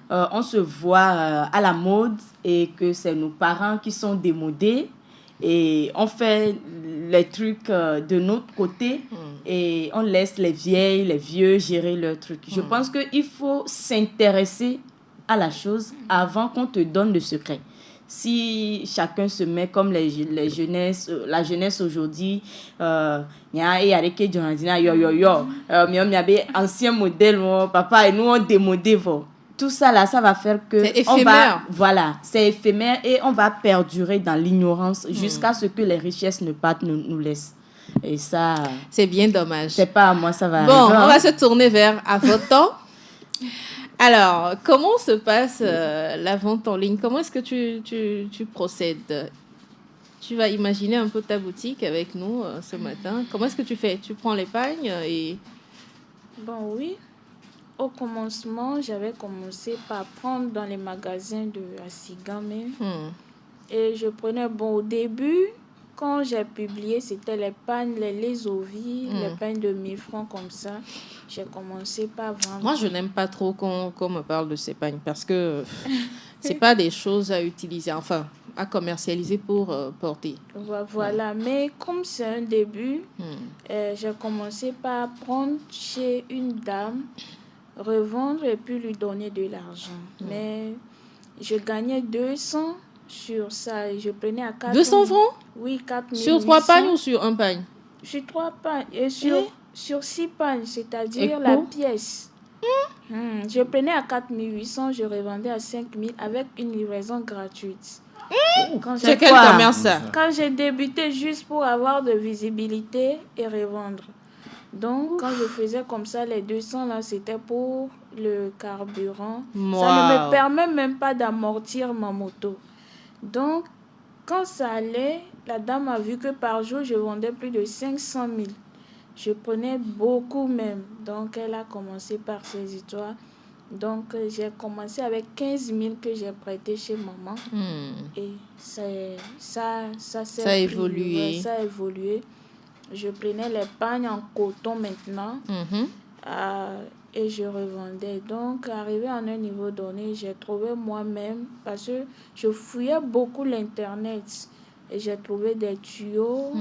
On se voit à la mode et que c'est nos parents qui sont démodés et on fait les trucs de notre côté et on laisse les vieilles, les vieux gérer leurs trucs. Je pense qu'il faut s'intéresser à la chose avant qu'on te donne le secret. Si chacun se met comme la jeunesse aujourd'hui, ancien modèle, papa et nous on démodé. Tout ça là, ça va faire que c'est éphémère. C'est éphémère et on va perdurer dans l'ignorance jusqu'à ce que les richesses nous laissent. Et ça, c'est bien dommage. C'est pas à moi, ça va arriver. Bon, on va se tourner vers Avotan. Alors, comment se passe la vente en ligne? Comment est-ce que tu procèdes? Tu vas imaginer un peu ta boutique avec nous ce matin. Comment est-ce que tu fais? Tu prends les pagnes et... Bon, oui. Au commencement, j'avais commencé par prendre dans les magasins de Asigame. Et je prenais, au début, quand j'ai publié, c'était les pagnes, les ovies, les pagnes de 1000 francs comme ça. J'ai commencé par vendre. Moi, je n'aime pas trop qu'on me parle de ces pagnes parce que c'est pas des choses à utiliser, enfin, à commercialiser pour porter. Voilà, mais comme c'est un début, j'ai commencé par prendre chez une dame, revendre et puis lui donner de l'argent. Mais je gagnais 200 sur ça et je prenais à 4 200 francs? Oui, 4 000. Sur 3 pagnes ou sur un pagne? Sur 3 pagnes et sur 6 pagnes, c'est-à-dire la pièce. Je prenais à 4 800, je revendais à 5 000 avec une livraison gratuite. C'est quel commerce ça? Quand j'ai débuté juste pour avoir de visibilité et revendre. Donc, quand je faisais comme ça, les 200 là, c'était pour le carburant. Wow. Ça ne me permet même pas d'amortir ma moto. Donc, quand ça allait, la dame a vu que par jour, je vendais plus de 500 000. Je prenais beaucoup même. Donc, elle a commencé par ces histoires. Donc, j'ai commencé avec 15 000 que j'ai prêté chez maman. Et ça a évolué. Ça a évolué. Je prenais les pagnes en coton maintenant et je revendais. Donc, arrivé à un niveau donné, j'ai trouvé moi-même, parce que je fouillais beaucoup l'Internet et j'ai trouvé des tuyaux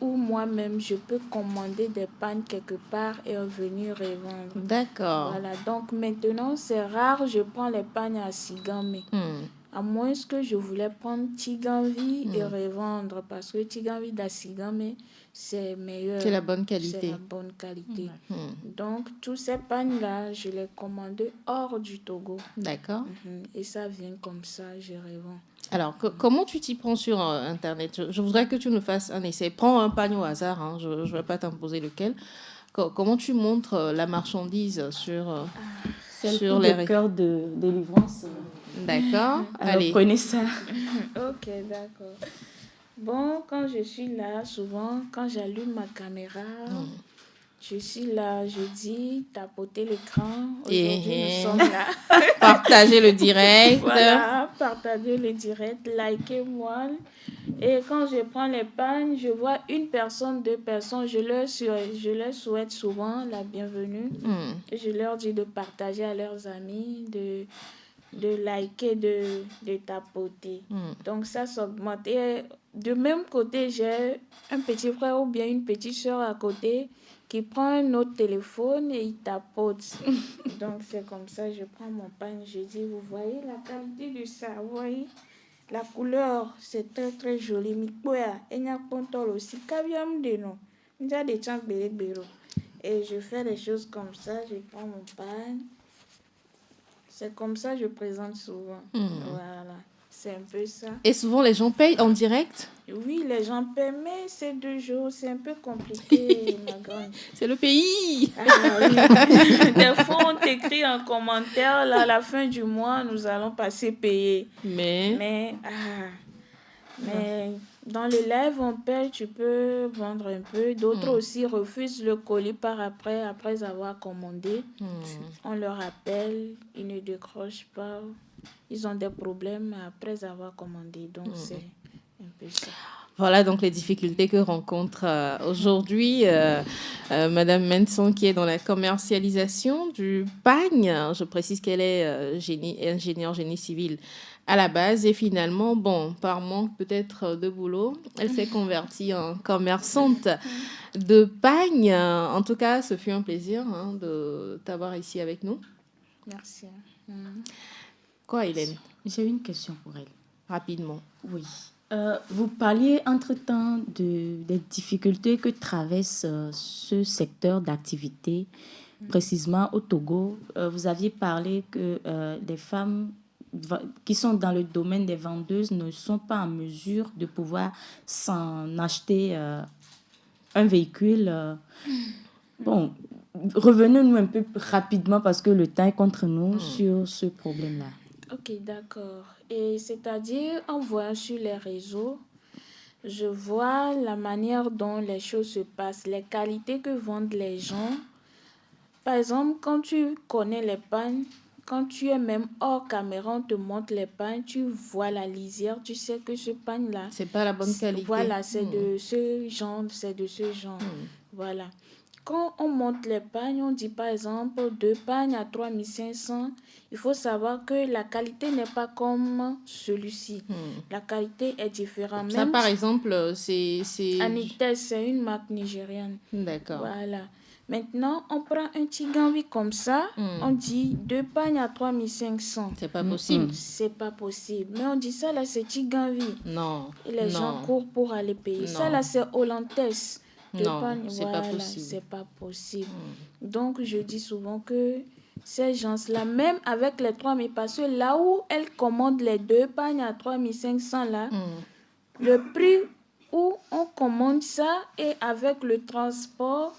où moi-même, je peux commander des pagnes quelque part et revenir revendre. D'accord. Voilà, donc maintenant, c'est rare, je prends les pagnes à Sigame. À moins que je voulais prendre Tiganvi et revendre, parce que Tiganvi d'Asigame, c'est meilleur. C'est la bonne qualité. C'est la bonne qualité. Donc, tous ces pagnes-là, je les commandais hors du Togo. D'accord. Et ça vient comme ça, je revends. Alors, comment tu t'y prends sur Internet? Je voudrais que tu nous fasses un essai. Prends un pagne au hasard, hein, je ne vais pas t'imposer lequel. Comment tu montres la marchandise sur les cœurs de délivrance. D'accord. Allez. Prenez ça. Ok, d'accord. Bon, quand je suis là, souvent, quand j'allume ma caméra, je suis là, je dis, tapoter l'écran. Aujourd'hui, nous sommes là. Partagez le direct. Voilà, partagez le direct, likez-moi. Et quand je prends les pagnes, je vois une personne, 2 personnes, je leur souhaite souvent la bienvenue. Et je leur dis de partager à leurs amis, de liker, de tapoter. Donc ça s'augmente. Et de même côté, j'ai un petit frère ou bien une petite soeur à côté qui prend un autre téléphone et il tapote. Donc c'est comme ça, je prends mon pagne, je dis, vous voyez la qualité de ça, vous voyez la couleur, c'est très très joli. Aussi, et je fais les choses comme ça, je prends mon pagne. C'est comme ça que je présente souvent. Voilà, c'est un peu ça. Et souvent, les gens payent en direct? Oui, les gens paient, mais ces 2 jours, c'est un peu compliqué, ma grande. C'est le pays. Ah, oui. Des fois, on t'écrit en commentaire, là, à la fin du mois, nous allons passer payer. Mais dans le live, on paye, tu peux vendre un peu. D'autres aussi refusent le colis après avoir commandé. On leur appelle, ils ne décrochent pas. Ils ont des problèmes après avoir commandé. Donc, c'est un peu ça. Voilà donc les difficultés que rencontre aujourd'hui Madame Menson, qui est dans la commercialisation du pagne. Je précise qu'elle est ingénieure génie civil à la base et finalement, par manque peut-être de boulot, elle s'est convertie en commerçante de pagne. En tout cas, ce fut un plaisir de t'avoir ici avec nous. Merci. Quoi, Hélène? J'ai une question pour elle. Rapidement. Oui. Vous parliez entre-temps des difficultés que traverse ce secteur d'activité, précisément au Togo. Vous aviez parlé que des femmes qui sont dans le domaine des vendeuses ne sont pas en mesure de pouvoir s'en acheter un véhicule. Bon, revenez-nous un peu rapidement parce que le temps est contre nous sur ce problème-là. Ok, d'accord. Et c'est-à-dire, en voyant sur les réseaux, je vois la manière dont les choses se passent, les qualités que vendent les gens. Par exemple, quand tu connais les pagnes, quand tu es même hors caméra, on te montre les pagnes, tu vois la lisière, tu sais que ce pagne-là... C'est pas la bonne qualité. Voilà, c'est de ce genre, Voilà. Quand on monte les pagnes, on dit par exemple 2 pagnes à 3500. Il faut savoir que la qualité n'est pas comme celui-ci. La qualité est différente. Ça, par exemple, c'est... Anites, c'est une marque nigériane. D'accord. Voilà. Maintenant, on prend un Tiganvi comme ça, on dit 2 pagnes à 3500. C'est pas possible. C'est pas possible. Mais on dit ça là, c'est Tiganvi. Non. Et les gens courent pour aller payer. Ça là, c'est Hollandaise. Non, c'est pas possible. C'est pas possible. Donc, je dis souvent que ces gens-là, même avec les 3000, parce que là où elles commandent les 2 pagnes à 3500 là, le prix où on commande ça et avec le transport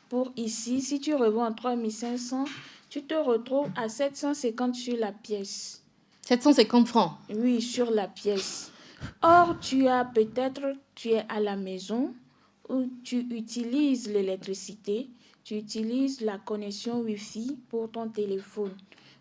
pour ici, si tu revends en 3500, tu te retrouves à 750 sur la pièce. 750 francs? Oui, sur la pièce. Or, tu es à la maison où tu utilises l'électricité, tu utilises la connexion Wi-Fi pour ton téléphone.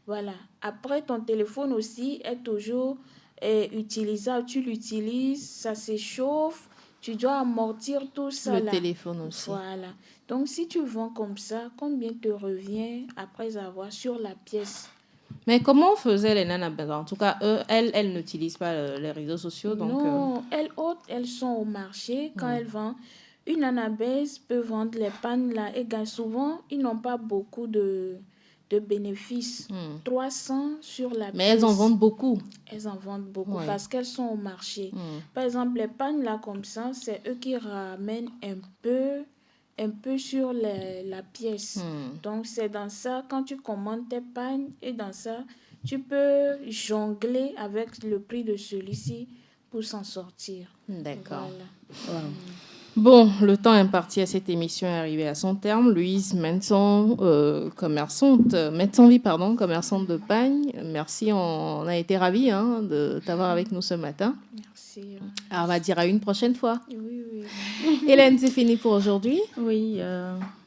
Voilà. Après, ton téléphone aussi est toujours utilisable. Tu l'utilises, ça s'échauffe, tu dois amortir tout ça. Le téléphone aussi. Voilà. Donc, si tu vends comme ça, combien te revient après avoir sur la pièce? Mais comment faisaient les nanas? En tout cas, elles n'utilisent pas les réseaux sociaux. Donc, non, elles sont au marché. Quand elles vendent, une anabèse peut vendre les pannes là et gagne. Souvent, ils n'ont pas beaucoup de bénéfices. 300 sur la pièce. Mais elles en vendent beaucoup. Elles en vendent beaucoup parce qu'elles sont au marché. Par exemple, les pannes là comme ça, c'est eux qui ramènent un peu sur la pièce. Donc, c'est dans ça, quand tu commandes tes pagnes, et dans ça, tu peux jongler avec le prix de celui-ci pour s'en sortir. D'accord. Voilà. Bon, le temps imparti à cette émission est arrivé à son terme. Louise Menson, commerçante de pagne. Merci, on a été ravis de t'avoir avec nous ce matin. Merci. Alors, on va dire à une prochaine fois. Oui. Hélène, c'est fini pour aujourd'hui? Oui,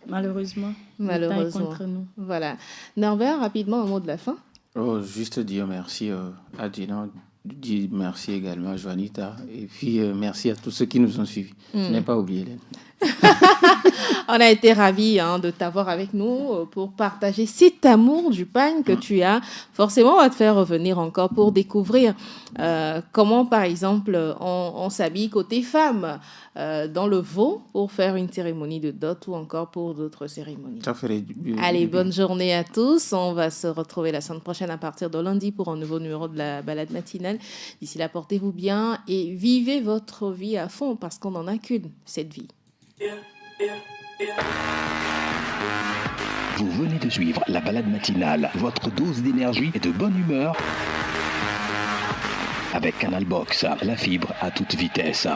malheureusement. Le temps est contre nous. Voilà. Norbert, rapidement, un mot de la fin. Juste dire merci à Dina, dire merci également à Joanita et puis merci à tous ceux qui nous ont suivis. Je n'ai pas oublié Hélène. On a été ravis de t'avoir avec nous pour partager cet amour du pain que tu as. Forcément, on va te faire revenir encore pour découvrir comment, par exemple, on s'habille côté femme dans le veau pour faire une cérémonie de dot ou encore pour d'autres cérémonies. Ça ferait Allez, bonne journée à tous. On va se retrouver la semaine prochaine à partir de lundi pour un nouveau numéro de la balade matinale. D'ici là, portez-vous bien et vivez votre vie à fond parce qu'on n'en a qu'une, cette vie. Vous venez de suivre la balade matinale, votre dose d'énergie et de bonne humeur avec Canal Box, la fibre à toute vitesse.